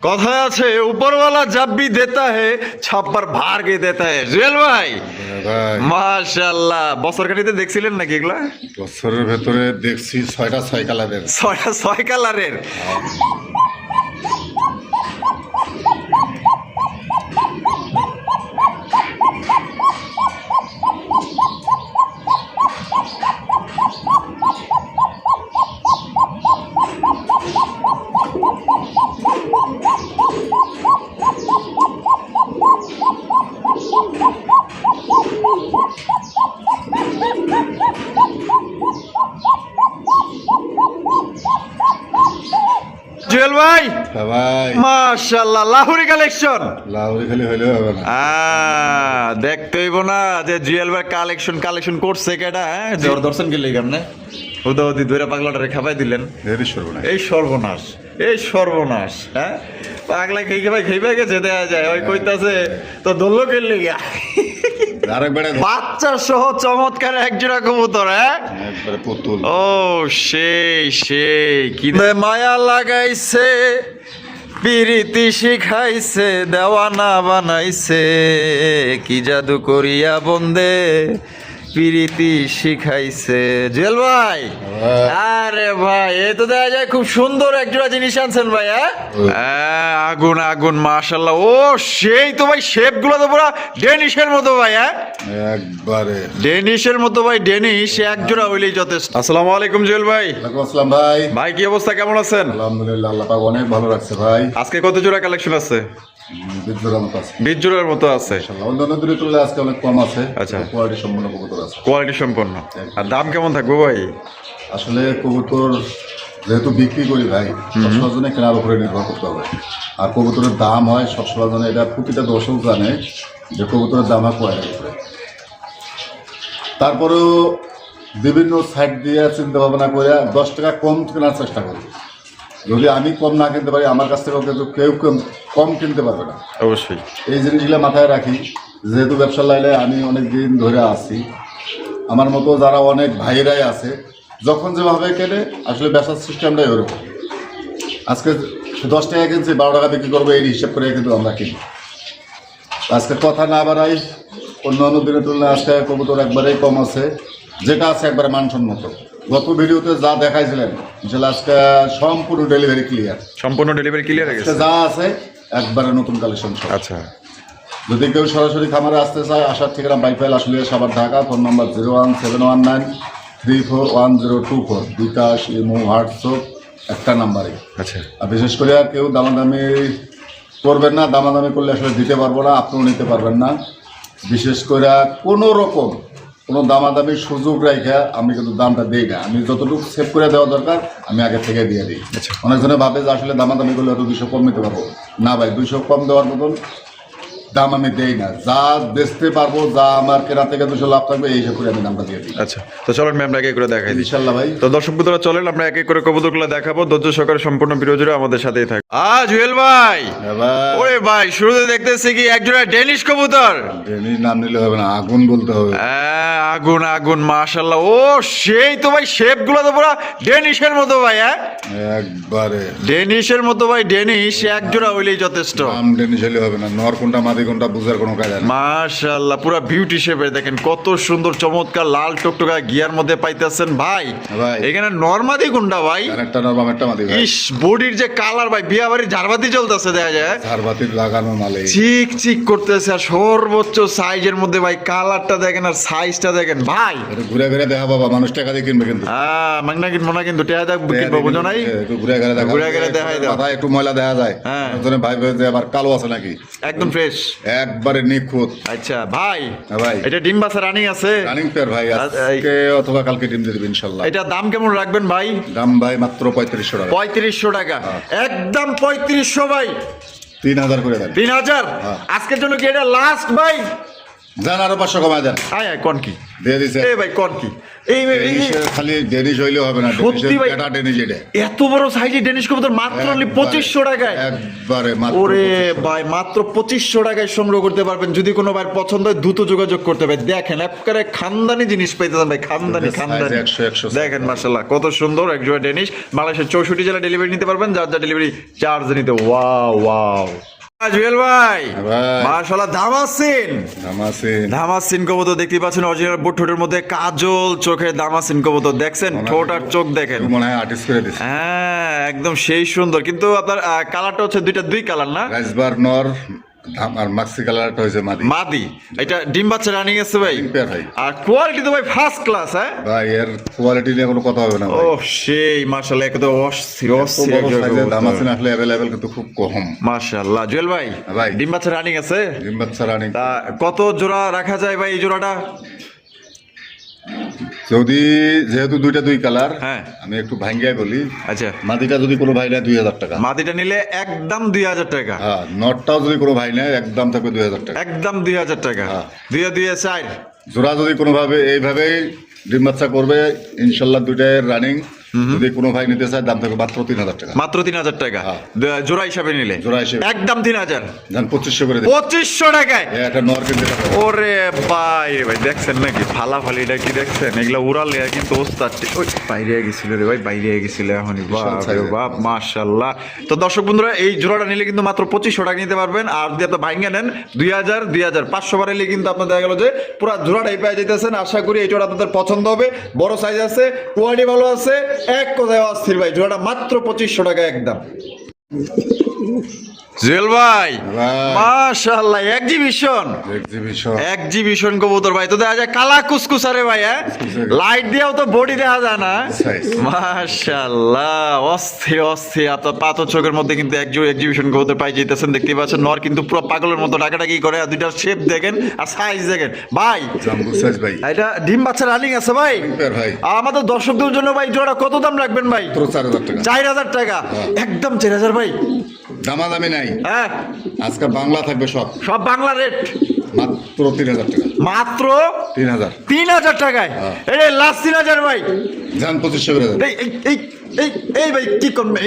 কথায় আছে উপরওয়ালা जब भी देता है ছাপ্পার ভার কে देता है জুয়েল ভাই ভাই মাশাআল্লাহ বছর কাটিতে দেখছিলেন নাকি এগুলা বছরের ভেতরে দেখছি 6টা 6 কালারের ছয় কালারের জুয়েল ভাই ভাই মাশাআল্লাহ লাহোরি কালেকশন লাউরি খালি হইলে হবে না দেখতে হইব না যে জুয়েল ভাই কালেকশন করছে কেডা জোর দর্শন গেলে কেমনে উদাওদি ধরে পাগলাটারে খাবাই দিলেন দেরি শুরু না এই সর্বনাশ হ্যাঁ পাগলা খেয়ে গেছে দেখা যায় ওই কইতাছে তো দল্লো খেললে গিয়া আরেকবারে বাচ্চা সহ চমৎকার একজোড়া কবুতর হ্যাঁ একবারে পুতুল ও সেই কি মায়া লাগাইছে পিরিতি শিখাইছে দেওয়ানা বানাইছে কি জাদু করিয়া বন্দে পিরিতি শিখাইছে জুয়েল ভাই আরে ভাই এই তো দেখা যায় খুব সুন্দর একজোড়া জিনিস আনছেন ভাই হ্যাঁ আগুন মাশাআল্লাহ ও সেই তো ভাই শেপ গুলো তো পুরো ডেনিশের মতো ভাই হ্যাঁ একবারে ডেনিশের মতো ভাই ডেনিশ একজোড়া হইলেই যথেষ্ট আসসালামু আলাইকুম জুয়েল ভাই ওয়ালাইকুম আসসালাম ভাই ভাই কি অবস্থা কেমন আছেন আলহামদুলিল্লাহ আল্লাহ পাক অনেক ভালো রাখছে ভাই আজকে কত জোড়া কালেকশন আছে বিদ্যুরার মতো আছে 20 জোড়ার মতো আছে ইনশাআল্লাহ অন্যান্য দিনের তুলনায় আজকে অনেক কম আছে আচ্ছা। কোয়ালিটি সম্পূর্ণ কবুতর আছে কোয়ালিটি সম্পন্ন আর দাম কেমন থাকবে ভাই আসলে কবুতর যেহেতু বিক্রি করি ভাই সবসময় জন্য কেনার উপরে নির্ভর করতে হবে আর কবুতরের দাম হয় সবসময় জন্য এটা প্রতিটা দর্শক জানে যে কবুতরের দাম হয় কোয়ালিটির উপরে তারপরেও বিভিন্ন সাইড দিয়ে চিন্তা ভাবনা করে 10 টাকা কম কেনার চেষ্টা করি যদি আমি কম না কিনতে পারি আমার কাছ থেকেও কিন্তু কেউ কম কিনতে পারবে না অবশ্যই এই জিনিসগুলো মাথায় রাখি যেহেতু ব্যবসার লাইনে আমি অনেক দিন ধরে আছি আমার মতো যারা অনেক ভাইরাই আছে যখন যেভাবে কেনে আসলে ব্যবসার সিস্টেমটাই ওরকম আজকে 10 টাকা কিনছি 12 টাকা বিক্রি করবো এই হিসাব করে কিন্তু আমরা কিনি আজকে কথা না বাড়াই অন্যান্য দিনের তুলনায় আজকে কবুতর একবারেই কম আছে যেটা আছে একবারে মানসম্মত গত ভিডিওতে যা দেখাইছিলেন ইনশাআল্লাহ আজকে সম্পূর্ণ ডেলিভারি ক্লিয়ার হয়ে গেছে যা আছে একবারে নতুন কালেকশন সব আচ্ছা যদি কেউ সরাসরি খামারে আসতে চায় আসার ঠিকানা বাইপাইল আসলে সাবার ঢাকা ফোন নম্বর 01719341024 বিকাশ ইমো হোয়াটসঅ্যাপ একটা নাম্বারে আচ্ছা আর বিশেষ করে কেউ দামাদামি করবেন না দামাদামি করলে আসলে দিতে পারবো না আপনিও নিতে পারবেন না বিশেষ করে কোনো রকম কোনো দামাদামির সুযোগ রেখে আমি কিন্তু দামটা দিই না আমি যতটুকু সেভ করে দেওয়া দরকার আমি আগে থেকে দিয়ে দিই আচ্ছা। অনেকজনে ভাবে যে আসলে দামাদামি করলে হয়তো 200 কম নিতে পারবো না ভাই 200 কম দেওয়ার মতন দাম আমি দেই না যা বেচতে পারবো যা আমার কেনা থেকে 200 লাভ থাকবে এই হিসাব করে আমি দামটা দিয়ে দিই আচ্ছা তো চলেন আমি আমরা একে করে দেখাই দিই ইনশাল্লাহ ভাই তো দর্শক বন্ধুরা চলেন আমরা এক এক করে কবুতরগুলো দেখাবো ধৈর্য সহকারে সম্পূর্ণ ভিডিও জুড়ে আমাদের সাথেই থাকবে জুয়েল ভাই ওরে ভাই শুরুতে দেখতেছি কি একজোড়া ডেনিশ কবুতর ডেনির নাম নিলে হবে না আগুন বলতে হবে আগুন মাশাআল্লাহ ও সেই তো ভাই শেপ গুলো তো পুরো ডেনিশের মতো ভাই একবারে ডেনিশের মতো ভাই ডেনিশ একজোড়া হইলেই যথেষ্ট নাম ডেনিশ হলে হবে না নর কোনটা মাদি কোনটা বুঝার কোনো কাজ নেই মাশাআল্লাহ পুরো বিউটি শেপের দেখেন কত সুন্দর চমৎকার লাল টকটকা গিয়ার মধ্যে পাইতেছেন ভাই এখানে নরমাদি কোনটা ভাই একটা নরমাম একটা মাদি ভাই ইস বডির যে কালার ভাই বিয়া বাড়ির ঝাড়বাতি চলতেছে দেখা যায় ঝাড়বাতি লাগানো মালে চিক করতেছে আর সর্বোচ্চ সাইজের মধ্যে ভাই কালারটা দেখেন আর সাইজটা দেখেন ভাই ঘুরে ঘুরে দেখা বাবা মানুষ টাকা দিয়ে কিনবে কিন্তু মাগনা কিনবো না কিন্তু টেয়া দেখ কিনবো বুঝো নাই একটু ঘুরে ঘুরে দেখাই দাও মাথায় একটু ময়লা দেখা যায় একজনে ভাই যে আবার কালো আছে নাকি একদম ফ্রেশ একবারে নিখুঁত আচ্ছা ভাই ভাই এটা ডিম বাচ্চা রানিং আছে রানিং পেয়ার ভাই আজকে অথবা কালকে ডিম দিয়ে দেবে ইনশাআল্লাহ এটা দাম কেমন রাখবেন ভাই দাম ভাই মাত্র 3500 টাকা 3500 টাকা একদম 3500 ভাই 3000 করে দেন 3000 আজকের জন্য কি এটা লাস্ট ভাই যান আরো 500 কমায় দেন। আয় কোন কি দিয়ে দিছে। এ ভাই কোন কি এই খালি ডেনিশ হইলে হবে না, সত্যি ভাই, এটা ডেনিশ এটা এত বড় সাইজের ডেনিশ কবুতর মাত্র 2500 টাকায়। একবারে মাত্র ওরে ভাই মাত্র 2500 টাকায় সংগ্রহ করতে পারবেন। যদি কোনো ভাই পছন্দ হয় দ্রুত যোগাযোগ করতে হবে। দেখেন একবারে খানদানি জিনিস পাইতেছেন ভাই, খানদানি খানদানি। 100 দেখেন মাশাআল্লাহ কত সুন্দর এক জোড়া ডেনিশ। বাংলাদেশের 64 জেলা ডেলিভারি নিতে পারবেন, যার যা ডেলিভারি চার্জ নিতে। ওয়াও ওয়াও জুয়েল ভাই মাশাআল্লাহ দামাসিন কবুতর দেখতে পাচ্ছেন, অরিজিনাল বুট ঠোঁটের মধ্যে কাজল, চোখে দামাসিন কবুতর দেখছেন, ঠোঁট আর চোখ দেখেন, মনে হয় আর্টিস্ট করে দিছে। হ্যাঁ একদম সেই সুন্দর। কিন্তু আপনার কালারটা হচ্ছে দুই কালার না, রাইসবার নর আর মাক্সি কালারটা হইছে মাদি। এটা ডিম বাচ্চা রানিং আছে ভাই, ভাই। আর কোয়ালিটি তো ভাই ফার্স্ট ক্লাস। হ্যাঁ ভাই এর কোয়ালিটি নিয়ে কোনো কথা হবে না ভাই। ও সেই মাশাআল্লাহ একদম অস্থির দামাসিন আসলে अवेलेबल কিন্তু খুব কম। মাশাআল্লাহ জুয়েল ভাই ভাই ডিম বাচ্চা রানিং আছে, ডিম বাচ্চা রানিং। তা কত জোড়া রাখা যায় ভাই এই জোড়াটা? যদি যেহেতু দুইটা দুই কালার, হ্যাঁ আমি একটু ভাঙ্গাই বলি। আচ্ছা মাদিটা যদি কোনো ভাই নেয় 2000 টাকা, মাদিটা নিলে একদম 2000 টাকা। হ্যাঁ নটটাও যদি কোনো ভাই নেয় একদম থাকবে 2000 টাকা, একদম 2000 টাকা। হ্যাঁ। 2 জোড়া যদি কোনোভাবে এইভাবেই ডিম বাচ্চা করবে ইনশাল্লাহ দুইটাই রানিং। যদি কোনো ভাই নিতে চায় দাম থাকবে মাত্র 3000 টাকা, মাত্র 3000 টাকা। হ্যাঁ। জোড়া হিসাবে নিলে জোড়া হিসেবে একদম 3000, জান 2500 করে দেব। 2500 টাকায় একটা নর কিনতে পারবে। ওরে ভাই রে ভাই দেখছেন নাকি ফালাফালি, এটা কি দেখছেন? এগুলা উড়ালে কিন্তু ওস্তাদ ওই বাইরে গেছিল রে ভাই, বাইরে গেছিল এখনই। বাপ রে বাপ মাশাআল্লাহ। তো দর্শক বন্ধুরা এই জোড়াটা নিলে কিন্তু মাত্র 2500 টাকা নিতে পারবেন। আর যদি আপনি ভাঙা নেন 2500 বার এলে কিন্তু আপনার দেখা গেল যে পুরো জোড়াটাই পেয়ে যেতেছেন। আশা করি এই জোড়া আপনাদের পছন্দ হবে, বড় সাইজ আছে, কোয়ালিটি ভালো আছে, এক কথায় অস্থির ভাই। জোড়াটা মাত্র 2500 টাকা একদম। জুয়েল ভাই মাশাআল্লাহ এক্সিবিশন কবুতর ভাই, তো দেখা যায় কালা কুসকুসারে ভাই। হ্যাঁ লাইট দিয়েও তো বডি দেখা যায় না। মাশাআল্লাহ অস্থির অস্থির আপনার পাথর চোখের মধ্যে কিন্তু এক্সিবিশন কবুতর পাই যেতেছেন। দেখতে পাচ্ছেন নর কিন্তু পুরো পাগলের মতো ডাকাডাকি করে। আর দুইটার শেপ দেখেন আর সাইজ দেখেন ভাই, ভাই এটা ডিম বাচ্চা রানিং আছে ভাই। আমাদের দর্শকদের জন্য ভাই জোড়া কত দাম রাখবেন ভাই? 4000 টাকা। 4000 টাকা একদম 4000 ভাই, দামাদামি নাই। হ্যাঁ আজকে বাংলা থাকবে, সব বাংলা রেট মাত্র 3000 টাকা, মাত্র 3000 টাকায়। এই লাস্ট 3000 ভাই, জান 2500 করে দেন। এই ভাই কি করবে?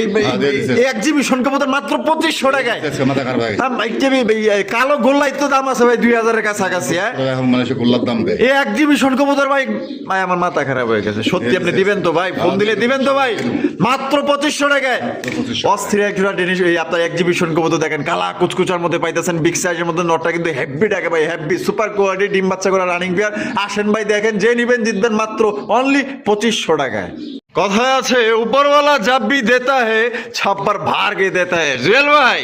এই এক্সিবিশন কবুতর মাত্র 2500 টাকায়। মাথা খারাপ হয়ে গেছে। কালো গোল্লাই তো দাম আছে ভাই 2000 এর কাছাকাছি। হ্যাঁ এখন মানুষের গোল্লার দাম দেয়। এই এক্সিবিশন কবুতর ভাই ভাই আমার মাথা খারাপ হয়ে গেছে সত্যি। আপনি দিবেন তো ভাই? ফোন দিলে দিবেন তো ভাই? মাত্র 2500 টাকায় অস্থির এক জোড়া জিনিস। এই আপনার এক্সিবিশন কবুতর দেখেন কালা কুচকুচার মধ্যে পাইতেছেন, বিগ সাইজের মধ্যে। নটটা কিন্তু হেভি টাকা ভাই, হেভি সুপার কোয়ালিটি ডিম বাচ্চা করা রানিং পেয়ার। আসেন ভাই দেখেন, যে নিবেন জিতবেন মাত্র অনলি 2500 টাকায়। কথায় আছে উপরওয়ালা जब भी देता है छप्पर भार के देता है। জুয়েল ভাই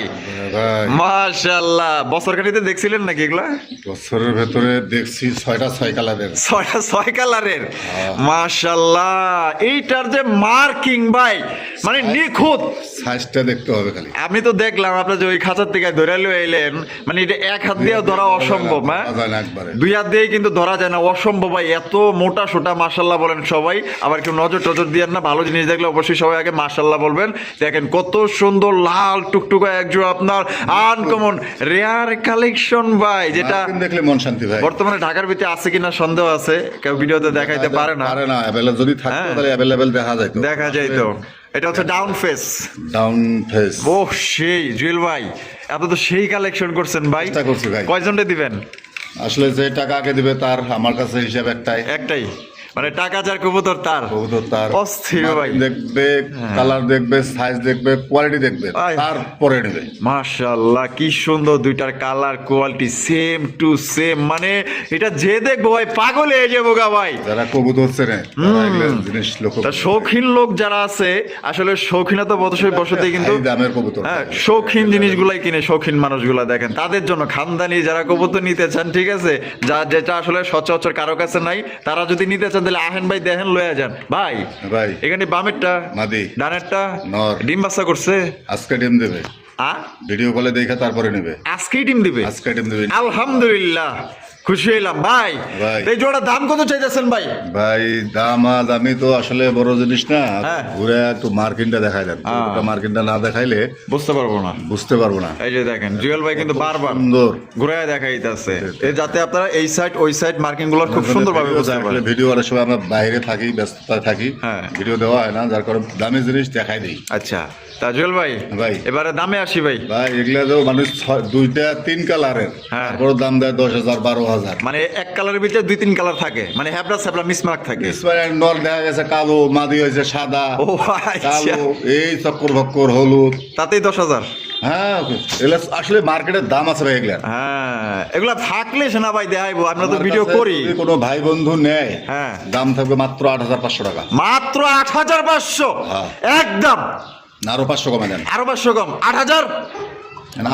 মাশাআল্লাহ বছর কাটিতে দেখছিলেন নাকি এগুলা? বছরের ভেতরে দেখছি 6টা 6 কালারের, 6 কালারের। মাশাআল্লাহ এইটার যে মার্কিং ভাই মানে নিখুঁত। সাইজটা দেখতে হবে খালি। আমি তো দেখলাম আপনার যে ওই খাঁচার থেকে ধরে লয়ে এলেন, মানে এটা এক হাত দিয়ে ধরা অসম্ভব। হ্যাঁ দুই হাত দিয়ে কিন্তু ধরা যায় না, অসম্ভব ভাই। এত মোটা সোটা মাশাআল্লাহ বলেন সবাই। আবার একটু নজর টজর দিয়ে না, ভালো জিনিস দেখলে অবশ্যই সবাই আগে মাশাআল্লাহ বলবেন। দেখেন কত সুন্দর লাল টুকটুকা একজোড়া আপনার আনকমন রেয়ার কালেকশন ভাই, যেটা দেখলে মন শান্তি ভাই। বর্তমানে ঢাকার ভিতরে আছে কিনা সন্দেহ আছে, কেউ ভিডিওতে দেখাইতে পারে না। যদি থাকতো তাহলে अवेलेबल দেখা যাইতো। এটা হচ্ছে ডাউন ফেস। ও সেই জুয়েল ভাই এত তো সেই কালেকশন করছেন ভাই। কয়জনটা দিবেন? আসলে যে টাকা আগে দিবে তার আমার কাছে হিসাব একটাই, মানে টাকা যার কবুতর তার অস্থির ভাই। দেখবে কালার দেখবে, সাইজ দেখবে, কোয়ালিটি দেখবে, তারপরে নেবে। মাশাআল্লাহ কি সুন্দর দুইটার colour quality same to same. মানে এটা যে দেখবো ভাই পাগল হয়ে যাবো গা ভাই। যারা কবুতর চেনে জিনিস শৌখিন লোক যারা আছে, আসলে শৌখিনতা বসতে কিন্তু দামের কবুতর, হ্যাঁ শৌখিন জিনিসগুলাই কিনে শৌখিন মানুষগুলা। দেখেন তাদের জন্য খানদানি যারা কবুতর নিতে চান, ঠিক আছে, যেটা আসলে সচরাচর কারো কাছে নাই, তারা যদি নিতে চান তাহলে আহেন ভাই দেখেন লয়ে যান ভাই। এখানে বামেরটা মাদি, ডানেরটা নর। ডিম বাচ্চা করছে, আজকে ডিম দেবে। ভিডিও কলে দেখে তারপরে নেবে। আজকেই ডিম দিবে? আজকে ডিম দেবে আলহামদুলিল্লাহ। খুশি হইলাম ভাই। ভাই। এই জোড়া দাম কত চাইতেছেন ভাই? ভাই দামি তো আসলে বড় জিনিস না, হ্যাঁ। ঘুরে একটু মার্কিনটা দেখাই দেন। ওটা মার্কিনটা না দেখাইলে বুঝতে পারবো না। বুঝতে পারবো না। এই যে দেখেন জুয়েল ভাই কিন্তু বারবার সুন্দর ঘুরে দেখাইতেছে যাতে আপনারা এই সাইড ওই সাইড মার্কিং গুলো খুব সুন্দরভাবে বুঝতে পারেন। ভিডিও অনেক সময় আমরা বাইরে থাকি, ব্যস্ততায় থাকি, হ্যাঁ। ভিডিও দেওয়া হয় না, যার কারণে দামি জিনিস দেখাই দিই। আচ্ছা তা জুয়েল ভাই ভাই। এবারে দামে আসি ভাই। ভাই এগুলা তো মানুষ দুইটা তিন কালারের, হ্যাঁ। তারপর দাম দেয় 10,000 12,000। মানে এক কালারের ভিতরে দুই তিন কালার থাকে, মানে হ্যাবলা স্যাবলা মিসমার্ক থাকে। নর দেখা গেছে কালো, মাদি হয়েছে সাদা, ও আচ্ছা, কালো, এই চক্কর ভক্কর হলুদ। তাতেই 10,000। হ্যাঁ এগুলা আসলে মার্কেটের দাম আছে ভাই এগুলা। হ্যাঁ এগুলা থাকলে সেনা ভাই দেখাইবো, আমরা তো আমার ভিডিও কাছে করি। যদি কোনো ভাই বন্ধু নেয়, হ্যাঁ। দাম থাকবে মাত্র 8,500 টাকা। মাত্র 8,500 হ্যাঁ। একদম। না, আরো 500 কমাই দেন, আরো 500 কম, 8,000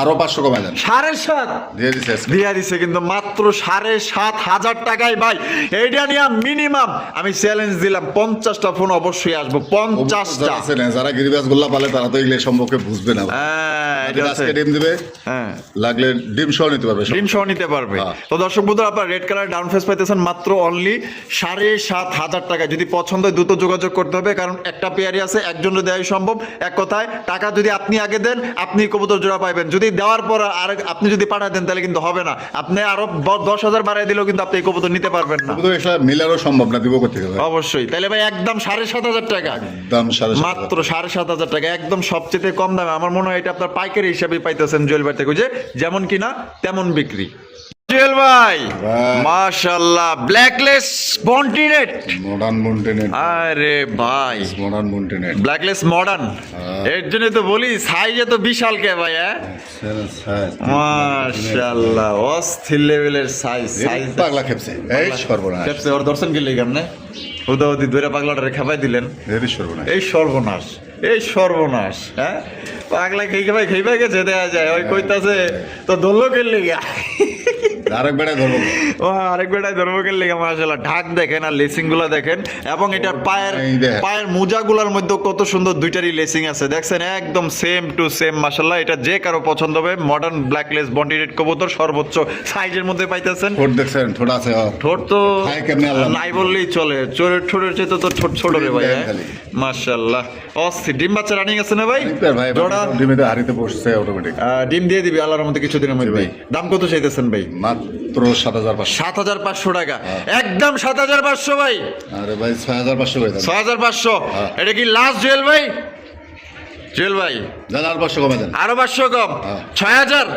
আরো 500 কমাই দেন। 7,500 দিয়ে দিছে আজকে। দিয়া দিছে কিন্তু মাত্র 7,500 টাকায় ভাই। এইটা নিয়ে মিনিমাম আমি চ্যালেঞ্জ দিলাম 50টা ফোন অবশ্যই আসবো, 50টা। যারা আছে না, যারা গিরিবাজ গোল্লা পালে তারা তো এগুলো সম্পর্কে বুঝবে না। হ্যাঁ এটা আছে। আজকে ডিম দিবে, হ্যাঁ লাগলে ডিম সহ নিতে পারবে সব। ডিম সহ নিতে পারবে। হ্যাঁ। তো দর্শক বন্ধুরা আপনার রেড কালার ডাউন ফেস পাইতেছেন মাত্র অনলি 7,500 টাকা। যদি পছন্দ হয় দ্রুত যোগাযোগ করতে হবে, কারণ একটা পেয়ারই আছে, একজনের দেওয়াই সম্ভব। এক কথায় টাকা যদি আপনি আগে দেন আপনি কবুতর জোড়া পাইবেন, যদি দেওয়ার পর আর আপনি যদি পাঠা দেন তাহলে কিন্তু হবে না। আপনি আরো 10,000 বাড়াই দিলেও কিন্তু আপনি এই কবুতর নিতে পারবেন না। তো এটা মিলারও সম্ভব না, দিব কোথা থেকে? অবশ্যই। তাহলে ভাই একদম 7,500 টাকা, দাম 7,500 মাত্র 7,500 টাকা, একদম সবচেয়ে কম দামে। আমার মনে হয় এটা আপনার পাইকারি হিসাবে পাইতেছেন জুয়েল ভাই থেকে, যে যেমন কিনা তেমন বিক্রি। জুয়েল ভাই ভাই। মাশাআল্লাহ, ব্ল্যাকলেস বন্টিনেট। মডার্ন মন্টেনেট, আরে ভাই মডার্ন মন্টেনেট। ব্ল্যাকলেস মডার্ন, এর জন্য তো বলি সাইজে তো বিশাল কে ভাই। হ্যাঁ মাশাআল্লাহ, অস্থির লেভেলের সাইজ। সাইজ পাগলা খেপছে, এই সর্বনাশ। কেপসে ওর দর্শন গেলে কেমনে উদাউদি ধরে পাগলাটারে খাবাই দিলেন। এই সর্বনাশ। এই সর্বনাশ, এই সর্বনাশ। হ্যাঁ পাগলা খেয়ে গেছে দেখা যায়। ওই কইতাছে তো দোলো গেলে গা আরেক বেড়ায় ধরবো। ও আরেক বেটায় ধর্মকের লেগে মাশাআল্লাহ। ঢাক দেখেন আর লেসিং গুলা দেখেন, এবং এটার এই দেখেন। পায়ের মোজাগুলার মধ্যে কত সুন্দর দুইটারই লেসিং আছে দেখছেন, একদম সেম টু সেম মাশাআল্লাহ। এটা যে কারো পছন্দ হবে। মডার্ন ব্ল্যাকলেস বন্টিনেট কবুতর সর্বোচ্চ সাইজের মধ্যে পাইতেছেন। ঠোঁট দেখছেন, ঠোঁট আছে ওর। ঠোঁট তো খায় কেমনে আল্লাহ নাই বললেই চলে, ঠোঁটের চেয়ে তো ছোট ছোট রে ভাই। ডিম খালি। মাশাআল্লাহ অস্থির। ডিম বাচ্চা রানিং আছে না ভাই? ভাই জোড়া ডিমেতে হাড়িতে বসছে অটোমেটিক। ডিম দিয়ে দিবি আল্লাহর মধ্যে কিছুদিনের মধ্যে। ভাই। দাম কত চাইতেছেন ভাই? মাত্র 7,500। 7,500 টাকা, একদম 7,500 ভাই। আরে ভাই 6,500 করে দেন। 6,500 এটা কি লাস্ট জুয়েল ভাই? জুয়েল ভাই দেন আর 500 কমাই দেন। আরো 500 কম, হ্যাঁ। 6,000,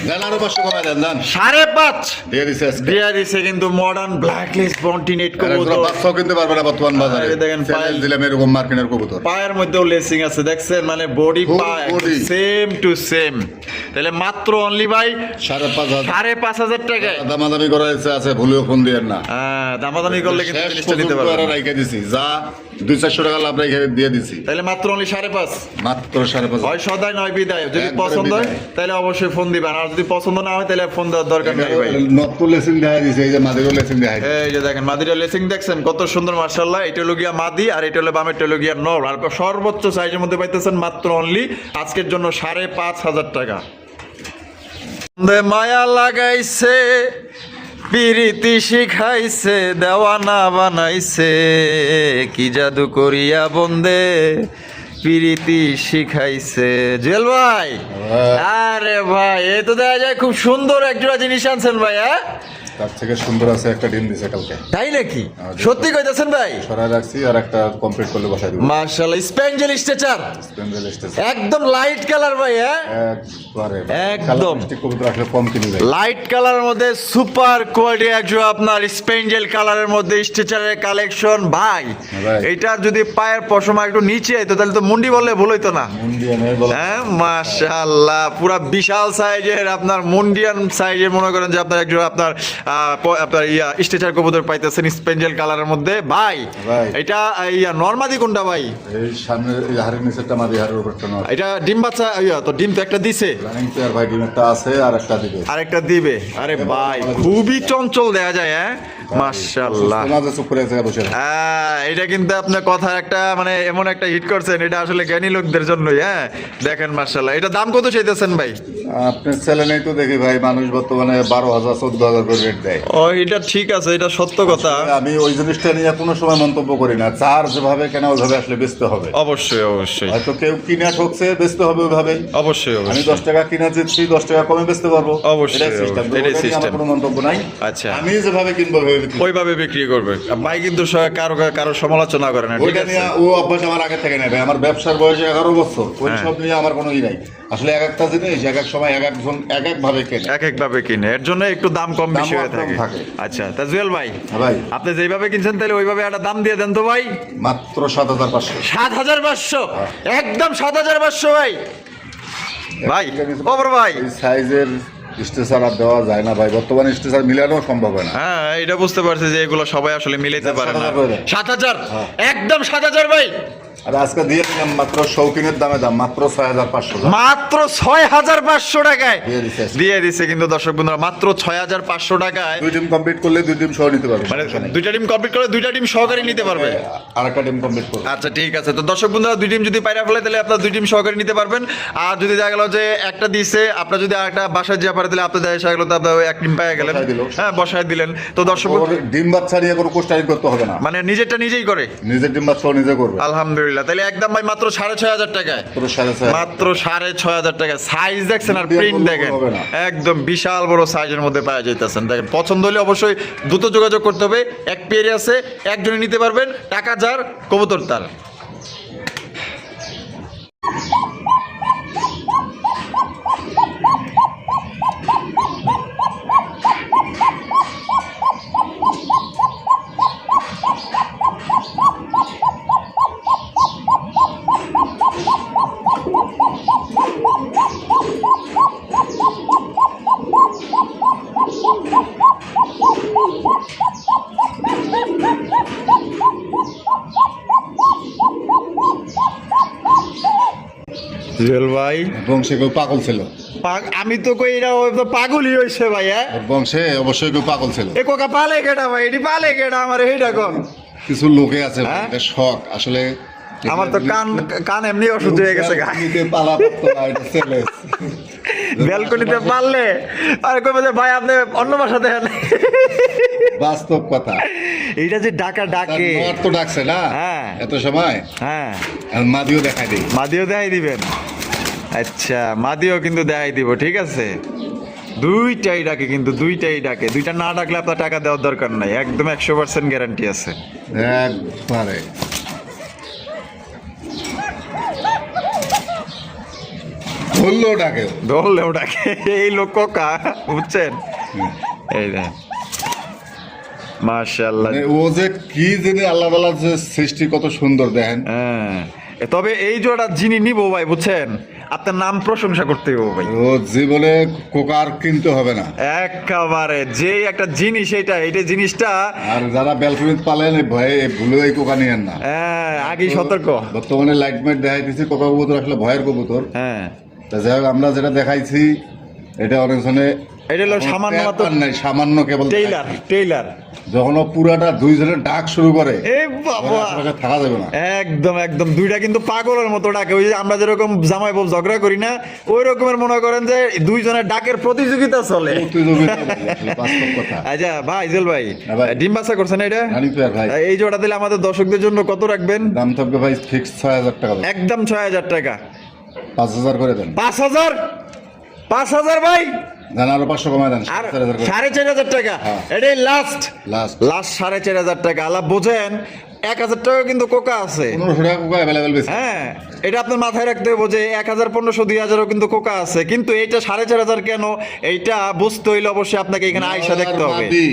দেন আরো 500 কমাই দেন। দেন 5,500 দিয়ে দিছে আজকে। দিয়া দিছে কিন্তু মডার্ন ব্ল্যাকলেস বন্টিনেট আর একজোড়া কবুতর। বাচ্চাও কিনতে পারবে না বর্তমান বাজারে। আরে দেখেন চ্যালেঞ্জ দিলাম এরকম মার্কিনের কবুতর। পায়ের মধ্যেও লেসিং আছে দেখছেন, মানে বডি Full পা body। Same to same. তাহলে মাত্র অনলি ভাই 5,500 5,500 টাকায়। দামাদামি করা হয়েছে আছে, ভুলেও ফোন দিয়েন না। হ্যাঁ দামাদামি করলে কিন্তু শেষ জিনিসটা নিতে পর্যন্ত পারবেন। এরা রাইখা দিছি, যা 200-400 টাকা লাভ রাইখা দিয়ে দিছি। তাহলে মাত্র অনলি 5,500। মাত্র 5,500। হয় সদাই নয় বিদায়। যদি একবারে পছন্দ হয় বিদায়। তাহলে অবশ্যই ফোন দিবেন, আর যদি পছন্দ না হয় তাহলে ফোন দেওয়ার দরকার নেই ভাই। নতুন লেসিং দেখা দিছে, এই যে মাদিরও লেসিং দেখা দিছে। এই যে দেখেন মাদিরা লেসিং দেখছেন কত সুন্দর মাশাআল্লাহ। এটা হলো গিয়া মাদি আর এটা হলো বামেরটা হলো গিয়া নর। আর সর্বোচ্চ সাইজের মধ্যে পাইতেছেন মাত্র অনলি আজকের জন্য 5,500 টাকা। মায়া লাগাইছে পিরিতি শিখাইছে, দেওয়ানা বানাইছে, কি জাদু করিয়া বন্দে পিরিতি শিখাইছে। জুয়েল ভাই আরে ভাই এ তো দেখা যায় খুব সুন্দর একজোড়া জিনিস আনছেন ভাই। হ্যাঁ তার থেকে সুন্দর আছে, একটা ডিম দিছে কালকে। তাই নাকি? সত্যি কইতাছেন ভাই? সরাই রাখছি, আর একটা কমপ্লিট করলে বসাই দিব। মাশাআল্লাহ স্পেঞ্জেল স্ট্রেচার, স্পেন্ডেল স্টেজ একদম লাইট কালার ভাই। হ্যাঁ একবারে একদম। মিষ্টি কবুতর আসলে কম কিনি ভাই। লাইট কালারের মধ্যে সুপার কোয়ালিটি একজোড়া আপনার স্পেঞ্জেল কালারের মধ্যে স্ট্রেচারের কালেকশন ভাই। ভাই। এইটার যদি পায়ের পশমা একটু নিচে তো তাহলে তো মুন্ডি বললে ভুল হইতো না। মুন্ডিয়ান এর বলা। হ্যাঁ মাশাআল্লাহ পুরা বিশাল সাইজের আপনার মুন্ডিয়ান সাইজের মনে করেন যে আপনার একজন আপনার আপনার স্ট্রেচার কবুতর পাইতেছেন স্পেঞ্জেল কালারের মধ্যে ভাই। ভাই। এটা নরমাদি কোনটা ভাই? এই সামনে এই হাড়ির নিচেরটা মাদি, হাড়ের উপরটা নয়। এটা ডিম বাচ্চা তো ডিম তো একটা দিছে, রানিং পেয়ার ভাই, ডিমেরটা আছে আর একটা দিবে। আরেকটা দিবে। আরে ভাই খুবই চঞ্চল দেখা যায়। হ্যাঁ মাশাআল্লাহ। মাঝে চুপ করে আছে বসে। এটা কিন্তু আপনার কথা একটা মানে এমন একটা হিট করছেন, এটা আসলে জ্ঞানী লোকদের জন্যই। হ্যাঁ দেখেন মাশাআল্লাহ। এটা দাম কত চাইতেছেন ভাই? আপনার ছেলে নেই তো দেখি ভাই, মানুষ বর্তমানে 12,000 14,000 করে রেট দেয়। ও এটা ঠিক আছে, এটা সত্য কথা। আমি ওই জিনিসটা নিয়ে কোনো সময় মন্তব্য করি না, যার যেভাবে কেনা ওইভাবে আসলে বেচতে হবে। অবশ্যই অবশ্যই, হয়তো কেউ কিনা ঠকছে, বেচতে হবে ওইভাবে। অবশ্যই আমি অবশ্যই 10 টাকা কিনা দিচ্ছি, 10 টাকা কমে বেচতে পারবো। অবশ্যই, এটাই সিস্টেম, এটাই আমার system। কোনো মন্তব্য নাই। আচ্ছা। আমি যেভাবে কিনবো ওইভাবে বিক্রি করবো। ওইভাবে বিক্রি করবে ভাই, কিন্তু কারো কারো সমালোচনা করে না, ঠিক ওইটা আছে? নিয়ে ও অভ্যাস আমার আগে থেকে নেই ভাই, আমার ব্যবসার বয়স 11 বছর, ওই হ্যাঁ। সব নিয়ে আমার কোনো ই নাই। আসলে এক একটা জিনিস এক এক সময় এক একজন এক এক ভাবে কেনে। এক এক ভাবে কিনে, এর জন্য একটু দাম কম বেশি হয়ে দামও কম থাকে। থাকে। আচ্ছা, তা জুয়েল ভাই, হ্যাঁ ভাই, আপনি যেভাবে কিনছেন তাহলে ওইভাবে একটা দাম দিয়ে দেন তো ভাই। মাত্র 7,500। 7,500, একদম 7,500 ভাই। ভাই ওপর ভাই, এই সাইজের স্ট্রেচার আর দেওয়া যায় না ভাই, বর্তমানে স্ট্রেচার মিলানো সম্ভব হয় না। হ্যাঁ এটা বুঝতে পারছি যে এগুলো সবাই আসলে মিলাইতে পারে না। 7,000 করে। 7,000, হ্যাঁ। একদম 7,000 ভাই। আর আজকে দিয়ে দিলাম মাত্র শৌখিনের দামে, দাম মাত্র 6,500। মাত্র 6,500 টাকায় দিয়ে দিছে। দিয়ে দিচ্ছে কিন্তু দর্শক বন্ধুরা, মাত্র 6,500 টাকায়। 2 টিম কমপ্লিট করলে 2 টিম সহ নিতে পারবে, মানে সমস্যা নেই। 2টা টিম কমপ্লিট করে 2টা টিম সহকারী নিতে পারবে। আর একটা টিম কমপ্লিট করবে। আচ্ছা ঠিক আছে, তো দর্শক বন্ধুরা 2 টিম যদি পাইরা ফেলে তাহলে আপনার 2 টিম সহকারী নিতে পারবেন। আর যদি দেখা গেল যে একটা দিছে, আপনার যদি আরেকটা বাসায় যা পারে তাহলে আপনার দেখা গেল তো আপনার এক টিম পেয়ে গেলেন। বসায় দিল। হ্যাঁ বসায় দিলেন। তো দর্শক ওর ডিম বাচ্চা নিয়ে কোনো কোষ্টারি করতে হবে না, মানে নিজেরটা নিজেই করে। নিজের ডিম বাচ্চাও নিজে করবে। আলহামদুলিল্লাহ, তাহলে একদম ভাই মাত্র 6,500 টাকায়, পুরো 6,500। মাত্র 6,500 টাকা। সাইজ দেখছেন আর দিয়ে প্রিন্ট বললে দেখেন, হবে না। একদম বিশাল বড় সাইজের মধ্যে পাওয়া যাইতেছেন। দেখেন পছন্দ হলে অবশ্যই দ্রুত যোগাযোগ করতে হবে। এক পেয়ারে আছে, একজনে নিতে পারবেন, টাকা যার কবুতর তার। জুয়েল ভাই, বংশে কেউ পাগল ছিল, আমি তো কই এটা ওই তো পাগলই হইছে ভাই। হ্যাঁ ওর বংশে অবশ্যই কেউ পাগল ছিল। এ কোকা পালে কেডা ভাই, এটি পালে কেডা আমার এইটা কোন? কিছু লোকে আছে হ্যাঁ? এটা শখ আসলে। আমার তো কান কান এমনি অসুস্থ হয়ে গেছে গা। নিতে পালা পারতো না, এটা ছেলে। ব্যালকনিতে পারলে আর কইবে যে ভাই আপনি অন্য ভাষা দেখেন। বাস্তব কথা। এইটা যে ডাকা ডাকে, নোয়ার তো ডাকছে না হ্যাঁ। এত সময়, হ্যাঁ আর মাদিও দেখাই দিই। মাদিও দেখাই দিবেন। আচ্ছা মাদিও কিন্তু দেখাই দিব, ঠিক আছে। দুইটাই ডাকে কিন্তু, দুইটাই ডাকে। দুইটা না ডাকলে আপনার টাকা দেওয়ার দরকার নাই, একদম 100% গ্যারান্টি আছে। একবারে ধরলেও ডাকে। ধরলেও ডাকে, এই লোক কোকা, বুঝছেন? এই দেখ মাশাআল্লাহ। মানে ও যে কি জিনিস আল্লাহ তাআলা যে সৃষ্টি কত সুন্দর দেখেন। হ্যাঁ তবে এই জোড়া যিনি নিব ভাই, বুঝছেন, আপনার নাম প্রশংসা করতে হবে ভাই। ও জীবনে কোকার কিনতে হবে না একেবারে যে একটা জিনিস, এটা জিনিসটা। আর যারা ব্যালকনিত পালেন এই ভয়ে ভুলে এই কোকা নিয়েন না। হ্যাঁ আগেই সতর্ক। বর্তমানে লাইট মাইট দেখাইতেছি, কোকা কবুতর আসলে ভয়ের কবুতর। হ্যাঁ তা যাই হোক, আমরা যেটা দেখাইছি এটা অনেকজনে এটা হলো সামান্য মাত্র নাই, সামান্য কেবল টেইলার দেখাইছি। টেইলার। যখন ও পুরাটা দুইজনের ডাক শুরু করে এ বাবা, আসলে থাকা যাবে না। একদম একদম দুইটা কিন্তু পাগলের মতো ডাকে। ওই যে আমরা যেরকম জামাই বউ ঝগড়া করি না, ওই রকমের মনে করেন যে দুইজনের ডাকের প্রতিযোগিতা চলে। প্রতিযোগিতা বলে, আসলে বাস্তব কথা। আচ্ছা ভাই জেল ভাই, হ্যাঁ ভাই। ডিম বাচ্চা করছেন এটা? রানী পেয়ার ভাই, এই জোড়া দিলে আমাদের দর্শকদের জন্য কত রাখবেন? দাম থাকবে ভাই ফিক্স 6,000 টাকা দেন। একদম 6,000 টাকা। 5,000 করে দেন। 5,000, 5,000 ভাই, দেন আরো 500 কমায় দেন, আর 4,500 করে 4,500 টাকা। হ্যাঁ। এটাই লাস্ট লাস্ট। 4,500 টাকা। আল্লাহ বোঝেন, 1,000 টাকা কিন্তু কোকা আছে। 1500 টাকা কোকা অ্যাভেলেবেল বেশি। হ্যাঁ এটা আপনার মাথায় রাখতে হবে যে 1,000, 1,500, 2,000 কিন্তু কোকা আছে, কিন্তু এইটা 4,500 কেন, এইটা বুঝতে হইলে অবশ্যই আপনাকে এখানে আয়সা দেখতে হবে। মাদি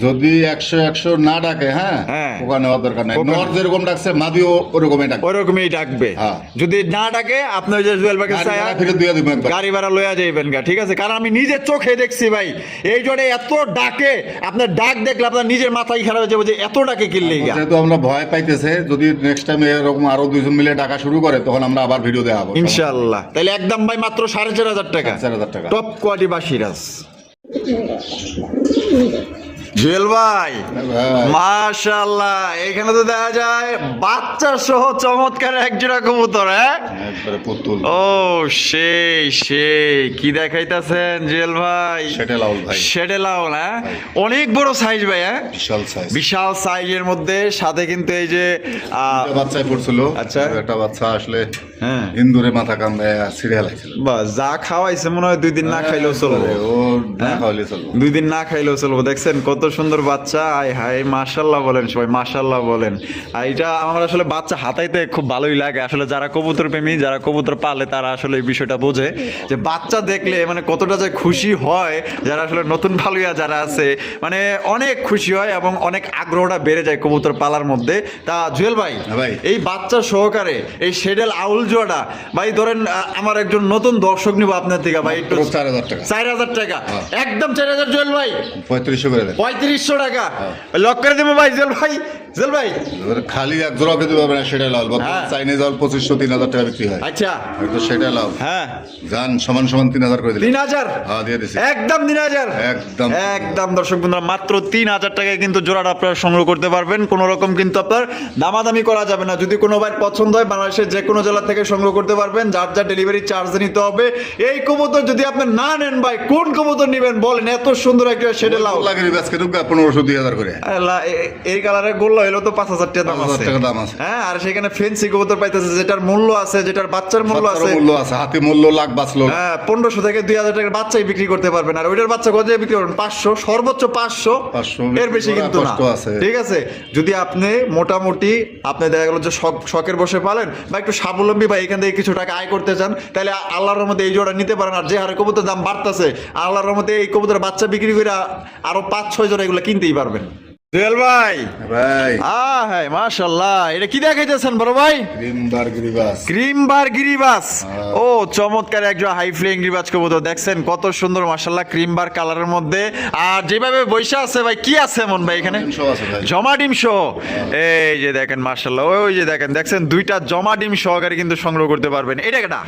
যদি 100 না ডাকে, হ্যাঁ হ্যাঁ। কোকা নেওয়ার দরকার নাই। কোকা নর যেরকম ডাকছে মাদিও ওরকমই ডাকবে। ওরকমই ডাকবে। হ্যাঁ। যদি না ডাকে আপনি ওই যে জুয়েল বাগের গাড়ি ছায়া ভাড়া ফিরে দিয়ে দিবেন একবার। গাড়ি ভাড়া লইয়া যাইবেন গা, ঠিক আছে। কারণ আমি নিজের চোখে দেখছি ভাই, এই জোরে এত ডাকে, আপনার ডাক দেখলে আপনার নিজের মাথায় খারাপ হয়ে যাবে যে এত ডাকে কিনলে গা। যেহেতু আমরা ভয় পাইতেছে, যদি নেক্সট টাইম এরকম আরো 2জন মিলে ডাকা শুরু করে তখন আমরা আবার ভিডিও দেখাবো ইনশাআল্লাহ। তাহলে একদম ভাই মাত্র 4,500 টাকা, 4,500 টাকা। টপ কোয়ালিটি বা সিরাজ। জুয়েল ভাই ভাই মাশাআল্লাহ, এখানে তো দেখা যায় বাচ্চা সহ চমৎকার একজোড়া কবুতর। হ্যাঁ, একবারে পুতুল। ও সেই সেই কি দেখাইতাছেন জুয়েল ভাই? সেটা লাউল ভাই, শেডে লাউল। হ্যাঁ, অনেক বড় সাইজ ভাই। হ্যাঁ, বিশাল সাইজ, বিশাল সাইজের মধ্যে সাথে কিন্তু এই যে বাচ্চায় পড়ছিল। আচ্ছা। একটা বাচ্চা আসলে হ্যাঁ ইন্দুরে মাথা কামড়ে সিরিয়াল আছে। বা যা খাওয়াইছে মনে হয় 2 দিন না খাইলেও চলবে। ও না খাওয়ালে চলবে, 2 দিন না খাইলেও চলবে। দেখছেন কত সুন্দর বাচ্চা। আয় হায় মাশাআল্লাহ বলেন সবাই, মাশাআল্লাহ বলেন। আর এটা আমার আসলে বাচ্চা হাতাইতে খুব ভালোই লাগে। আসলে যারা কবুতর প্রেমী, যারা কবুতর পালে, তারা আসলে এই বিষয়টা বোঝে যে বাচ্চা দেখলে মানে কতটা যে খুশি হয়। যারা আসলে নতুন ভালুয়া যারা আছে মানে অনেক খুশি হয় এবং অনেক আগ্রহটা বেড়ে যায় কবুতর পালার মধ্যে। তা জুয়েল ভাই, ভাই। এই বাচ্চা সহকারে এই শেডেল আউল জোড়া ভাই ধরেন আমার একজন নতুন দর্শক নিব আপনার থেকে ভাই, একটু 4000 টাকা। 4000 টাকা, হ্যাঁ। একদম 4000 জুয়েল ভাই, 3500 করে দেন। 3500 টাকা লক করে দেবো ভাই। জুয়েল ভাই, জুয়েল ভাই এবারে খালি এক জোড়া পেতে পারবে না, সেটা লাল। হ্যাঁ। চাইনিজ আল 2500-3000 টাকা বিক্রি হয়। আচ্ছা হয়তো সেটা লাভ। হ্যাঁ, জান সমান সমান 3000 করে দিলেন। 3000 হ্যাঁ দিয়ে দিছি একদম 3000 একদম। একদম দর্শক বন্ধুরা মাত্র 3000 টাকায় কিন্তু জোড়াটা আপনারা সংগ্রহ করতে পারবেন। কোনো রকম কিন্তু আপনার দামাদামি করা যাবে না। যদি কোনো ভাই পছন্দ হয় বাংলাদেশের যে কোনো জেলা থেকে সংগ্রহ করতে পারবেন। যার যার ডেলিভারি চার্জ নিতে হবে। এই কবুতর যদি আপনি না নেন ভাই, কোন কবুতর নেবেন বলেন? এত সুন্দর একটা শেডে লাউ লাগে আজকে ঢুকা 1500-2000 করে। এই কালারের গোল্লা হইলো তো 5000 টাকা দাম 5000 আছে। টাকা দাম আছে। হ্যাঁ, আর সেখানে ফেন্সি কবুতর পাইতেছে যেটার মূল্য আছে, যেটার বাচ্চার মূল্য আছে। মূল্য আছে, হাতি মূল্য লাখ বাঁচলো। হ্যাঁ, 1500 থেকে 2000 টাকার বাচ্চাই বিক্রি করতে পারবেন। আর ওইটার বাচ্চা কত দিয়ে বিক্রি করবেন? 500, সর্বোচ্চ 500, 500 এর বেশি কিন্তু না। কষ্ট আছে। ঠিক আছে, যদি আপনি মোটামুটি আপনি দেখা গেল যে শখের বসে পালেন বা একটু স্বাবলম্বী বা এখান থেকে কিছু টাকা আয় করতে চান, তাহলে আল্লাহর রহমতে এই জোড়া নিতে পারেন। আর যে হারে কবুতর দাম বাড়তেছে, আল্লাহর রহমতে এই কবুতর বাচ্চা বিক্রি করে আরো 5-6 জোড়া এগুলো কিনতেই পারবেন। জুয়েল ভাই ভাই হ্যাঁ মাশাআল্লাহ, এটা কি দেখাইতেছেন বড় ভাই? গ্রিমবার গিরিবাস। ক্রিমবার গিরিবাস। ও চমৎকার একজন হাই ফ্লাইং গিরিবাজ কবুতর। দেখছেন কত সুন্দর মাশাআল্লাহ ক্রিমবার কালারের মধ্যে। আর যেভাবে বৈশা আছে ভাই, কি আছে এমন ভাই এখানে? জমা ডিম সহ। এই যে দেখেন মাশাআল্লাহ, ওই যে দেখেন, দেখছেন দুইটা জমা ডিম সহকারে কিন্তু সংগ্রহ করতে পারবেন। এটা কেটা?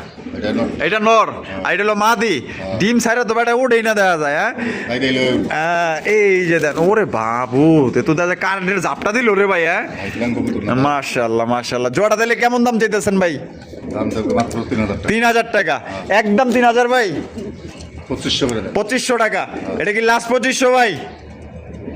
এটা নর আর এটা হলো মাদি। ডিম ছাড়া তো বেটা ওটাই না দেখা যায়। হ্যাঁ, এই যে দেখ, ওরে বাবু তো দাদা কারেন্টের জাপটা দিল রে ভাই। হ্যাঁ মাশাআল্লাহ মাশাআল্লাহ। জোড়া দিলে কেমন দাম চাইতেছেন ভাই? দাম থাকবে মাত্র 3000 টাকা, একদম 3000 ভাই। 2500 করে দেন। 2500 টাকা। এটা কি লাস্ট 2500 ভাই?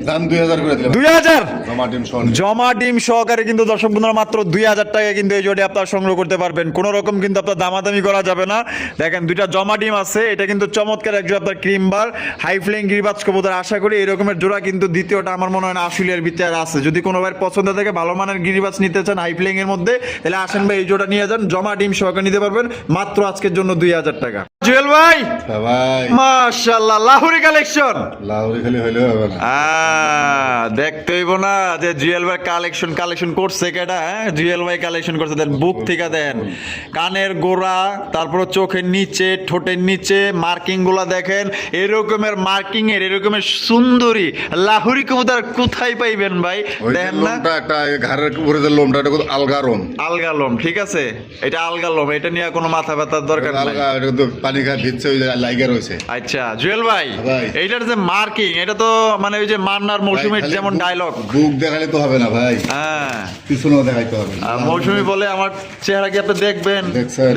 দাম 2000 করে দিলাম। 2000 জমা ডিম সহ। জমা ডিম সহকারে কিন্তু দর্শক বন্ধুরা মাত্র 2000 টাকায় কিন্তু এই জোড়ি আপনারা সংগ্রহ করতে পারবেন। কোনো রকম কিন্তু আপনার দামাদামি করা যাবে না। দেখেন দুইটা জমা ডিম আছে। এটা কিন্তু চমৎকার একজন আপনার ক্রিমবার হাই ফ্লাইং গিরিবাজ কবুতর। আশা করি এই রকমের জোড়া কিন্তু দ্বিতীয়টা আমার মনে হয় না আশুলিয়ার ভিতরে আছে। যদি কোনো ভাই পছন্দ থাকে ভালো মানের গিরিবাজ নিতে চান হাই ফ্লাইং এর মধ্যে, তাহলে আসেন ভাই এই জোড়া নিয়ে যান। জমা ডিম সহকারে নিতে পারবেন মাত্র আজকের জন্য 2000 টাকা। জুয়েল ভাই ভাই মাশাআল্লাহ, লাহোরি কালেকশন। লাহোরি খালি হইলে হবে না, দেখতে হইব না যে জুয়েল ভাই কালেকশন করছে কেডা? হ্যাঁ, জুয়েল ভাই কালেকশন করছে। দেন বুক থেকে দেন, কানের গোড়া, তারপর চোখের নিচে, ঠোঁটের নিচে মার্কিং গুলা দেখেন। এরকমের মার্কিং এর এরকমের সুন্দরী লাহোরি কবুতর কোথায় পাইবেন ভাই? দেখেন না একটা ঘাড়ের উপরে যে লোমটা, এটা আলগা লোম। আলগা লোম, ঠিক আছে, এটা আলগা লোম। এটা নিয়ে কোনো মাথা ব্যথার দরকার নাই। আলগা, এটা তো পানি খায় ভিজছে, ওই লাইগা রয়েছে। আচ্ছা জুয়েল ভাই, এইটার যে মার্কিং, এটা তো মানে ওই যে মান্নার মৌসুমীর যেমন ডায়লগ, বুক দেখালে তো হবে না ভাই, হ্যাঁ পিছনেও দেখাইতে হবে। মৌসুমী বলে আমার চেহারা কি আপনি দেখবেন?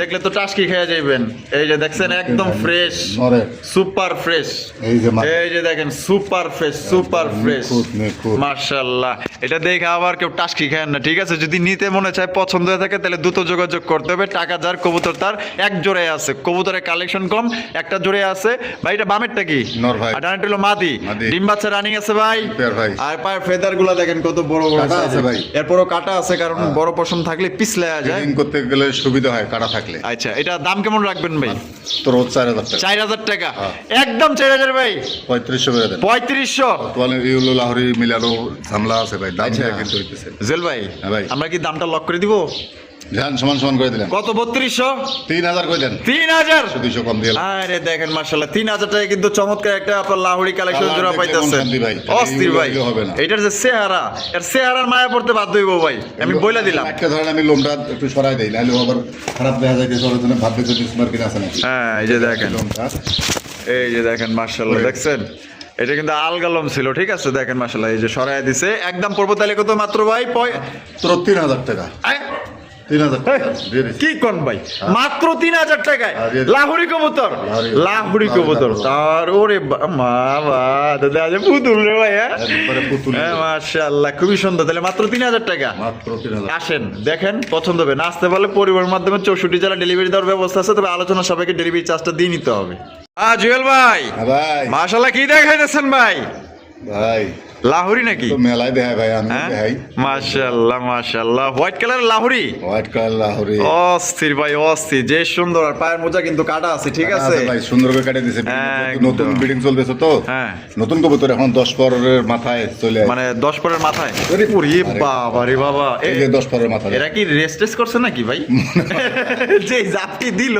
দেখলে তো টাস্কি খেয়ে যাইবেন। এই যে দেখছেন একদম ফ্রেশ, সুপার ফ্রেশ। এই যে দেখেন সুপার ফ্রেশ, সুপার ফ্রেশ মাশাআল্লাহ। এটা দেখে আবার কেউ টাস্কি খায় না, ঠিক আছে? যদি নিতে মনে চায়, পছন্দ হয়ে থাকে, তাহলে দ্রুত যোগাযোগ করতে হবে। টাকা যার, কবুতর তার। এক জোড়ে আছে, কবুতরের কালেকশন কম, একটা জোড়ে আছে ভাই। এটা বামেরটা কি? নর ভাই। আর ডানাটা হলো মাদি। ডিম বাচ্চা রানিং আছে ভাই। আর পায়ের ফেদার গুলা দেখেন কত বড় বড় আছে ভাই। এরপরও কাটা আছে, কারণ বড় পশম থাকলে পিছলে যায়, করতে গেলে সুবিধা হয় কাটা থাকলে। আচ্ছা, এটা দাম কেমন রাখবেন ভাই? তোর 4000 টাকা। 4000 টাকা, একদম 4000 ভাই। 3500 করে দেন। 3500। তোয়ালে রিউলো লাহোরি মিলানো ঝামলা আছে ভাই, দাম কিন্তু হইতেছে। জেল ভাই, ভাই আমরা কি দামটা লক করে দিব? ধ্যান সমান সমান করে দিলেন। কত? 3200। 3000 করে দেন। 3000 200 কম দিলাম। আরে দেখেন মাশাআল্লাহ, 3000 টাকা কিন্তু চমৎকার একটা আপনার লাহোরি কালেকশন জোড়া পাইতেছেন। অস্থির ভাই। এটার যে চেহারা, এর চেহারার মায়া পড়তে বাধ্য হইব ভাই, আমি বলে দিলাম। একটা ধরেন আমি লোমটা একটু সরাই দেই, নাহলে আবার খারাপ দেখা যায়, কিছু জন্য ভাববে যে স্মার্ট কিনা আছে নাকি। হ্যাঁ, এই যে দেখেন, এই যে দেখেন মাশাআল্লাহ, দেখছেন এটা কিন্তু আলগালম ছিল, ঠিক আছে দেখেন মাশাআল্লাহ এই যে সরাই দিছে। একদম পড়বো তাহলে কত মাত্র ভাই? তোর 3,000 টাকা। 3,000 টাকা দিয়ে দিছি। কি কোন ভাই, মাত্র 3,000 টাকায় লাহোরি কবুতর, লাহোরি কবুতর। তার ওরে বাবা দাদা আজ পুতুল রে ভাই। একবারে পুতুল। মাশাআল্লাহ খুবই সুন্দর। তাহলে মাত্র 3,000 টাকা। মাত্র 3,000। আসেন দেখেন পছন্দ হবে না, আসতে পারলে পরিবহনের মাধ্যমে 64 জেলা ডেলিভারি দেওয়ার ব্যবস্থা আছে, তবে আলোচনা সবাইকে ডেলিভারি চার্জটা দিয়ে নিতে হবে। জুয়েল ভাই, হ্যাঁ ভাই। মাশাআল্লাহ কি দেখাইতেছেন ভাই? ভাই লাহোরি নাকি? তো মেলায় দেখায় ভাই, আমি হ্যাঁ দেখাই। মাশাআল্লাহ মাশাআল্লাহ, white colour Lahori, white colour Lahori. অস্থির ভাই অস্থির, যে সুন্দর। আর পায়ের মোজা কিন্তু কাটা আছে, ঠিক আছে ভাই সুন্দর করে কাটে দিছে। একদম। নতুন ব্রিডিং চলতেছে তো, হ্যাঁ নতুন কবুতর এখন 10 পরের মাথায় চলে মানে 10 পরের মাথায়। ওরে বাবা রে বাবা, এই যে 10 পরের মাথায়। এরা কি রেস্ট টেস্ট করছে নাকি ভাই? যে জাপটি দিল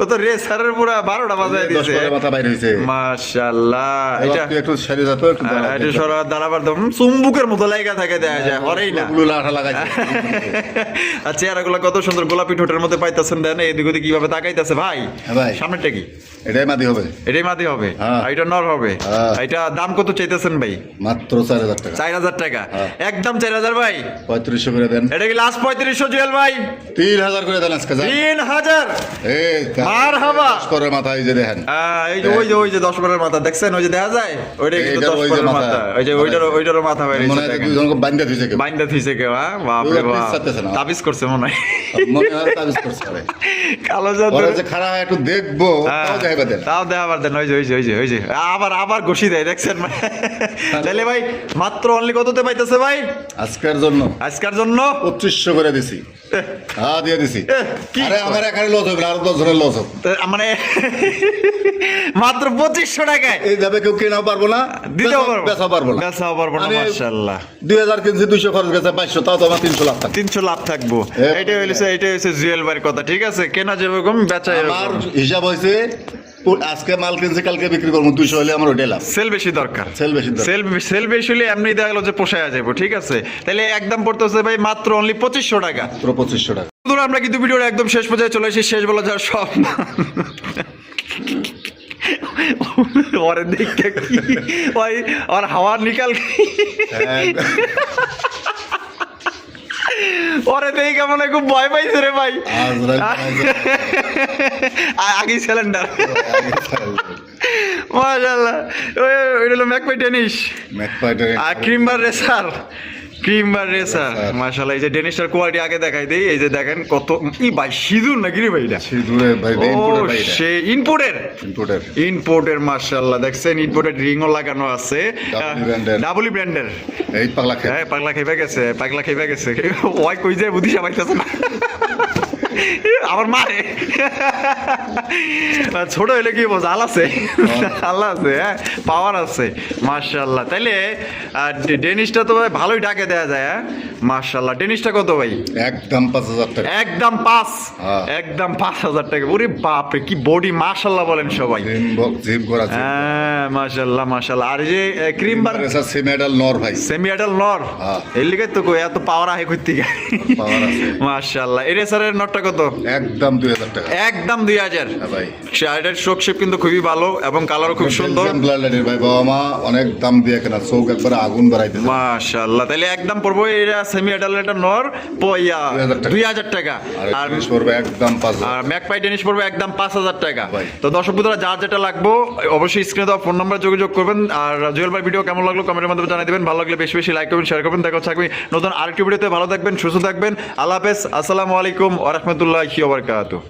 ও তো রেসারের পুরো 12টা বাজায় 10 দিয়েছে। পরের মাথা বাইরে হইছে। মাশাআল্লাহ, এটা এটা একটু সেরে যা তো, একটু এটা সরা দাঁড়াবার দম চুম্বুকের মতো লাগা থাকে, দেখা যায় হরেই না। গুলো লাঠা লাগাইছে। আর চেহারাগুলো কত সুন্দর গোলাপি ঠোঁটের মধ্যে পাইতেছেন, দেন এদিক ওদিক কিভাবে তাকাইতেছে ভাই। হ্যাঁ ভাই। সামনেরটা কি? এটাই মাদি হবে। এটাই মাদি হবে, হ্যাঁ। আর এটা নর হবে। হ্যাঁ। এটা দাম কত চাইতেছেন ভাই? মাত্র 4,000 টাকা। 4,000 টাকা। হ্যাঁ। একদম 4,000 ভাই। 3500 করে দেন। এটা কি লাস্ট 3500 জুয়েল ভাই? 3,000 করে দেন আজকে। 3,000। এই মারহাবা। 10 পরের মাথা এই যে দেখেন। এই যে ওই যে 10 পরের মাথা দেখছেন, ওই যে দেখা যায় ওইটা কিন্তু এইটার 10 ওই যে পরের মাথা। মাথা। ওই যে ওইটারও মাথা বাইরে মনে হয় দুজনকে বান্ধা দিয়েছে কেউ। বাইন্দা থইছে কেউ। বাপ রে ওগুলো বাপ, পিস চাচ্ছে না। তাবিজ করছে মনে হয়। মনে হয় তাবিজ করছে আরে। কালো জাদু। ওরা যে খারাপ একটু দেখবো, তাও দেখাইবা দেন। তাও দেখাবার দেন। ওই যে আবার ঘষি দেয় দেখছেন। তাহলে ভাই মাত্র অনলি কততে পাইতেছে ভাই আজকের জন্য আজকের জন্য? 2500 করে দিছি। হ্যাঁ দিয়ে দিছি। কি আরে আমার একারে লস হবে না, আরো 10 জনের লস হবে। মানে মাত্র 2500 টাকায় এই যাবে কেউ কেনাও পারবো না, দিতেও পারবো বেচাও পারবো না। বেচাও পারবো না। আরে, মাশাআল্লাহ 2000 কিনছি, 200 খরচ গেছে, 500, তাও তো আমার 300 লাখ টাকা। 300 লাভ থাকবো। এটাই হইছে জুয়েল ভাইয়ের কথা, ঠিক আছে? কেনা যেরকম বেচা আমার এরকম। হিসাব হয়েছে আজকে মাল কিনছি, কালকে বিক্রি করবো, 200 হলে আমার ওটাই লাভ। সেল বেশি দরকার, সেল বেশি দরকার। সেল বেশি হলে এমনি দেখা গেল যে পোষায় যাবো, ঠিক আছে? তাহলে একদম পড়তেছে ভাই মাত্র অনলি 2500 টাকা। মাত্র 2500 টাকা। বন্ধুরা, আমরা কিন্তু ভিডিওর একদম শেষ পর্যায়ে চলে এসেছি। শেষ বলা যাওয়ার সব ওরে দেখে কি ওই আর হাওয়া নিকাল ওরে দেখে কেমন খুব ভয় পাইছে রে ভাই। আগে সিলিন্ডার। মাশাআল্লাহ, ওই হলো ম্যাকপাই টেনিস, আর ক্রিমবার রেসার। মাশাআল্লাহ, এই যে ডেনিসটার কোয়ালিটি আগে দেখাই দেই। এই যে দেখেন কত ভাই সিঁদুর নাকি রে ভাই? এটা সিঁদুরে ভাই, ইম্পোর্টের ভাই এটা। সে ইম্পোর্টের মাশাআল্লাহ, দেখছেন ইম্পোর্টেড রিংও লাগানো আছে, ডাবল ব্র্যান্ডের। এই পাগলা খাই। হ্যাঁ পাগলা খাইবা গেছে। ওই কই যায় বুদ্ধি সাবাইতেছে না, আমার মারে। ছোট হইলে কি জাল আছে, আল্লাহ আছে, হ্যাঁ পাওয়ার আছে মাশাআল্লাহ। তাইলে ডেনিসটা তো ভাই ভালোই ডাকে দেয়া যায়। হ্যাঁ মাশাআল্লাহ। ডেনিসটা কত ভাই? একদম 5000 টাকা। একদম 5,000 টাকা। ওরে বাপ রে, কি বডি মাশাআল্লাহ বলেন সবাই। জিম করা আছে। হ্যাঁ মাশাআল্লাহ। আর এই যে ক্রিম বার সেমি অ্যাডাল নর ভাই, সেমি অ্যাডাল নর। এর লিগে তো কই এত পাওয়ার আহে কইতে গা। পাওয়ার আছে মাশাআল্লাহ। এর স্যারের নটটা কত? একদম 2000 টাকা। একদম 2000। হ্যাঁ ভাই। শার্টের শোক শেপ কিন্তু খুবই ভালো এবং কালারও খুব সুন্দর। ভাই বাবা মা অনেক দাম দিয়ে কেনা, চোখ একবারে আগুন বাড়াইতেছে। মাশাআল্লাহ। তাহলে একদম পড়বো এরা সেমি অ্যাডাল্ট এটা নর 2000 টাকা। আর পড়বে একদম 5000। আর ম্যাকপাই ডেনিশ পড়বে একদম 5000 টাকা। ভাই। তো দর্শক বন্ধুরা, যার যেটা লাগবে অবশ্যই স্ক্রিনে দেওয়া ফোন নাম্বার যোগাযোগ করবেন। আর জুয়েল ভাই ভিডিও কেমন লাগলো কমেন্টের মাধ্যমে জানিয়ে দেবেন। ভালো লাগলে বেশি বেশি লাইক করবেন, শেয়ার করবেন। দেখা থাকবে নতুন আরেকটি ভিডিওতে। ভালো থাকবেন, সুস্থ থাকবেন। আল্লাহ হাফেজ। আসসালামু আলাইকুম ওয়া রাহমাতুল্লাহি ওয়া বারাকাতুহু।